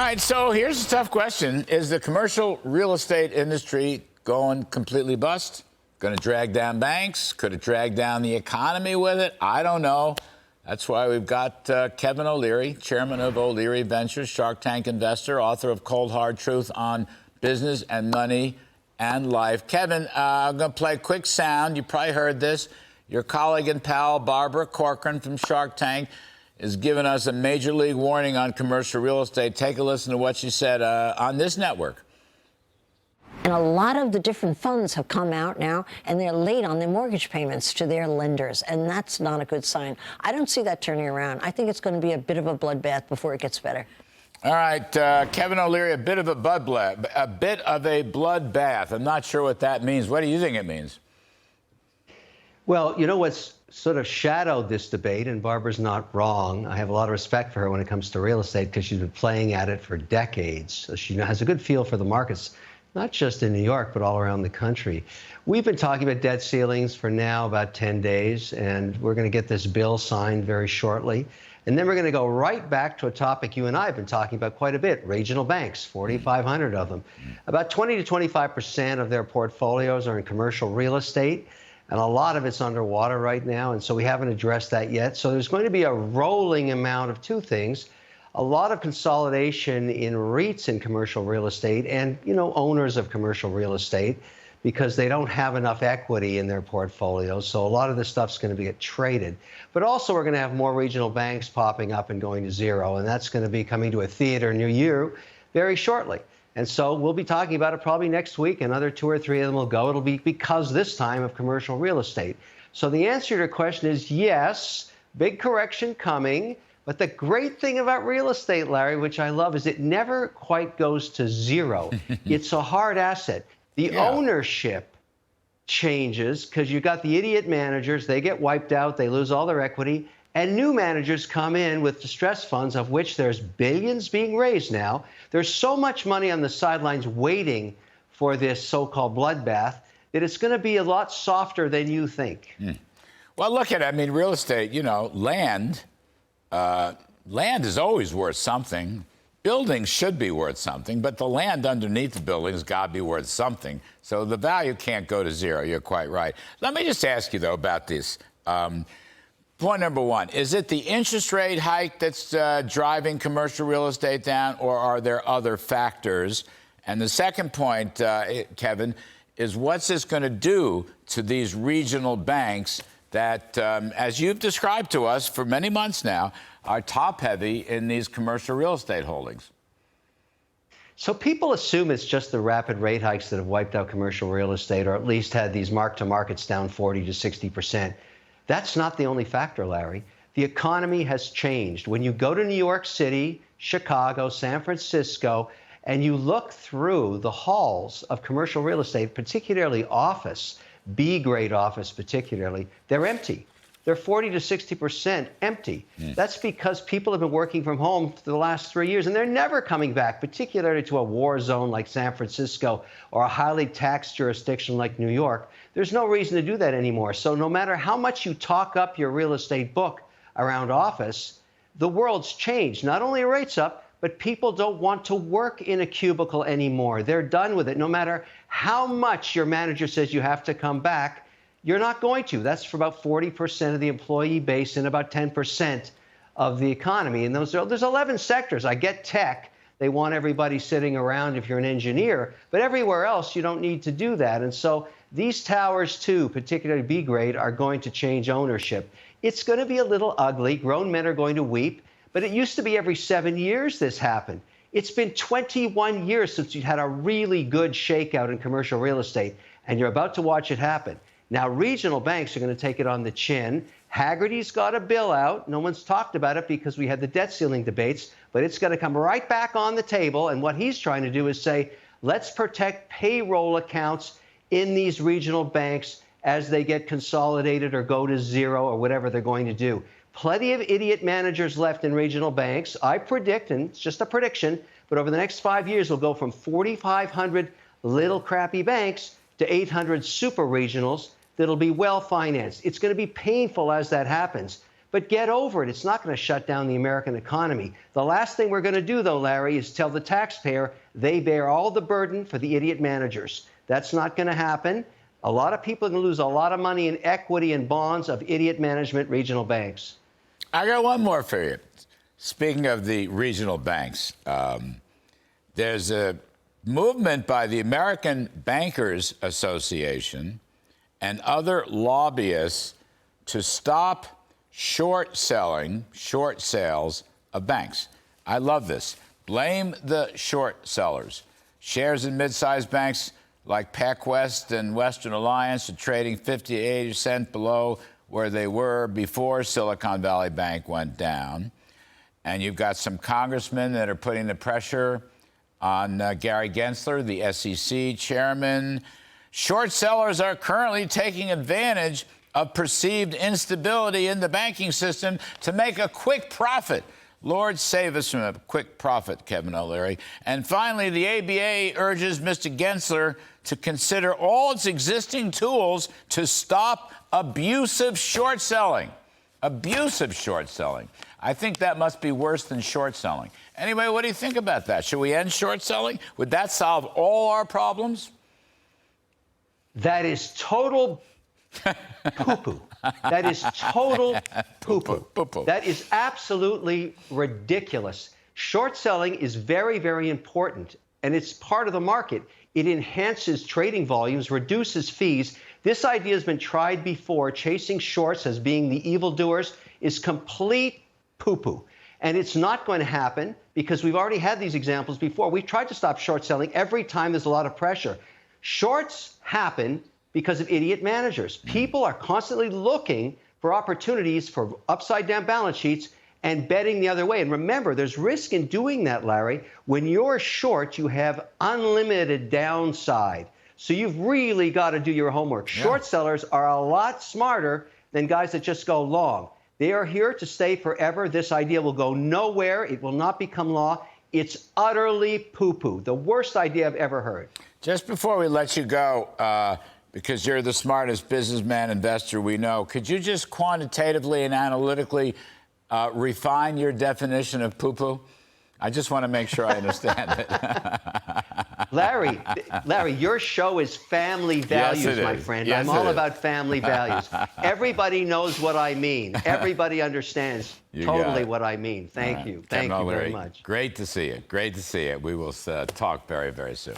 All right, so here's a tough question. Is the commercial real estate industry going completely bust? Going to drag down banks? Could it drag down the economy with it? I don't know. That's why we've got Kevin O'Leary, chairman of O'Leary Ventures, Shark Tank investor, author of Cold Hard Truth on Business and Money and Life. Kevin, I'm going to play a quick sound. You probably heard this. Your colleague and pal, Barbara Corcoran from Shark Tank, is giving us a major league warning on commercial real estate. Take a listen to what she said on this network. And a lot of the different funds have come out now, and they're late on their mortgage payments to their lenders, and that's not a good sign. I don't see that turning around. I think it's going to be a bit of a bloodbath before it gets better. All right, Kevin O'Leary, a bit of a bloodbath. I'm not sure what that means. What do you think it means? Well, you know what's sort of shadowed this debate, and Barbara's not wrong. I have a lot of respect for her when it comes to real estate because she's been playing at it for decades. So she has a good feel for the markets, not just in New York, but all around the country. We've been talking about debt ceilings for now about 10 days, and we're going to get this bill signed very shortly. And then we're going to go right back to a topic you and I have been talking about quite a bit, regional banks, 4,500 of them. About 20 to 25% of their portfolios are in commercial real estate, and a lot of it's underwater right now, and so we haven't addressed that yet. So there's going to be a rolling amount of two things. A lot of consolidation in REITs in commercial real estate and, owners of commercial real estate because they don't have enough equity in their portfolios. So a lot of this stuff's going to get traded. But also we're going to have more regional banks popping up and going to zero, and that's going to be coming to a theater near you very shortly. And so we'll be talking about it probably next week. Another 2 or 3 of them will go. It'll be because this time of commercial real estate. So the answer to your question is yes, big correction coming. But the great thing about real estate, Larry, which I love, is it never quite goes to zero. It's a hard asset. The ownership changes because you got the idiot managers. They get wiped out. They lose all their equity. And new managers come in with distress funds, of which there's billions being raised now. There's so much money on the sidelines waiting for this so-called bloodbath that it's going to be a lot softer than you think. Well, look at it. I mean, real estate, land is always worth something. Buildings should be worth something, but the land underneath the buildings got to be worth something. So the value can't go to zero. You're quite right. Let me just ask you, though, about this. Point number one, is it the interest rate hike that's driving commercial real estate down, or are there other factors? And the second point, Kevin, is what's this going to do to these regional banks that, as you've described to us for many months now, are top-heavy in these commercial real estate holdings? So people assume it's just the rapid rate hikes that have wiped out commercial real estate, or at least had these mark-to-markets down 40 to 60%. That's not the only factor, Larry. The economy has changed. When you go to New York City, Chicago, San Francisco, and you look through the halls of commercial real estate, particularly office, B-grade office particularly, they're empty. They're 40 to 60% empty. That's because people have been working from home for the last 3 years, and they're never coming back, particularly to a war zone like San Francisco or a highly taxed jurisdiction like New York. There's no reason to do that anymore. So no matter how much you talk up your real estate book around office, the world's changed. Not only are rates up, but people don't want to work in a cubicle anymore. They're done with it. No matter how much your manager says you have to come back, you're not going to. That's for about 40% of the employee base and about 10% of the economy. And there's 11 sectors. I get tech. They want everybody sitting around if you're an engineer. But everywhere else, you don't need to do that. And so these towers, too, particularly B-grade, are going to change ownership. It's going to be a little ugly. Grown men are going to weep. But it used to be every 7 years this happened. It's been 21 years since you had a really good shakeout in commercial real estate, and you're about to watch it happen. Now, regional banks are going to take it on the chin. Haggerty's got a bill out. No one's talked about it because we had the debt ceiling debates, but it's going to come right back on the table. And what he's trying to do is say, let's protect payroll accounts in these regional banks as they get consolidated or go to zero or whatever they're going to do. Plenty of idiot managers left in regional banks. I predict, and it's just a prediction, but over the next 5 years, we'll go from 4,500 little crappy banks to 800 super regionals that'll be well financed. It's going to be painful as that happens. But get over it. It's not going to shut down the American economy. The last thing we're going to do, though, Larry, is tell the taxpayer they bear all the burden for the idiot managers. That's not going to happen. A lot of people are going to lose a lot of money in equity and bonds of idiot management regional banks. I got one more for you. Speaking of the regional banks, there's a movement by the American Bankers Association and other lobbyists to stop short sales of banks. I love this. Blame the short sellers. Shares in mid-sized banks like PacWest and Western Alliance are trading 50 to 80% below where they were before Silicon Valley Bank went down. And you've got some congressmen that are putting the pressure on Gary Gensler, the SEC chairman. Short sellers are currently taking advantage of perceived instability in the banking system to make a quick profit. Lord save us from a quick profit, Kevin O'Leary. And finally, the ABA urges Mr. Gensler to consider all its existing tools to stop abusive short selling. Abusive short selling. I think that must be worse than short selling. Anyway, what do you think about that? Should we end short selling? Would that solve all our problems? That is total poo-poo. That is total poo-poo. Poo-poo. That is absolutely ridiculous. Short selling is very, very important, and it's part of the market. It enhances trading volumes, reduces fees. This idea has been tried before. Chasing shorts as being the evildoers is complete poo-poo. And it's not going to happen because we've already had these examples before. We've tried to stop short selling every time there's a lot of pressure. Shorts happen because of idiot managers. People are constantly looking for opportunities for upside-down balance sheets and betting the other way. And remember, there's risk in doing that, Larry. When you're short, you have unlimited downside. So you've really got to do your homework. Yeah. Short sellers are a lot smarter than guys that just go long. They are here to stay forever. This idea will go nowhere. It will not become law. It's utterly poo-poo. The worst idea I've ever heard. Just before we let you go, because you're the smartest businessman investor we know, could you just quantitatively and analytically refine your definition of poo-poo? I just want to make sure I understand it. Larry, your show is family values, Yes, it my is. friend. Yes, I'm all it is. about family values. Everybody knows what I mean. Everybody understands totally what I mean. Thank you. Thank you very much. Great to see you. Great to see you. We will talk very, very soon.